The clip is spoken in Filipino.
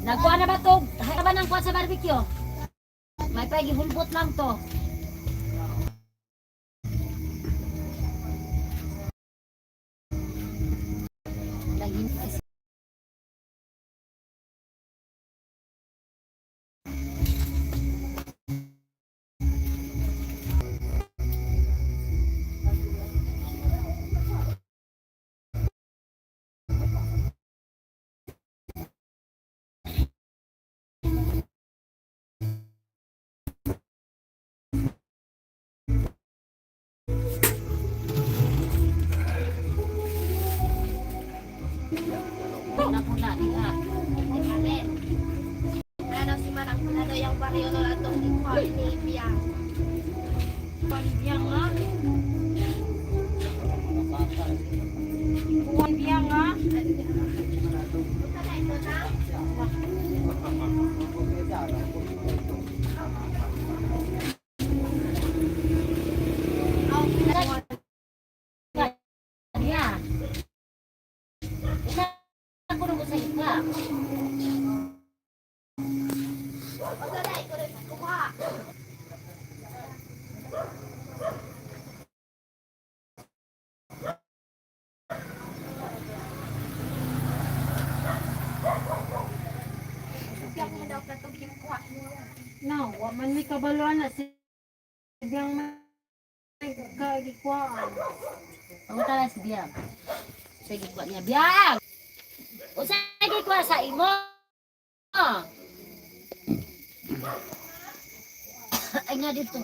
Nagkuha na ba to? Hay ba nang kuha sa barbecue? May pagihulbot lang to. Lagi puna diha. Ano si Manang ano yung baryo na lang itong ni Biyang. Biyang nga. Biyang nga. Punta na ito na. Diha. Isa ko nung sa ika. Punta na ito rin kuha. Biyang mo daw katong kuha niya. No, wa man may kabaluan na si Biyang may kagikuan. Panguta na si Biyang. Sa gikuan niya, Biyang! Usa gikuan sa imo! Ay nga dito.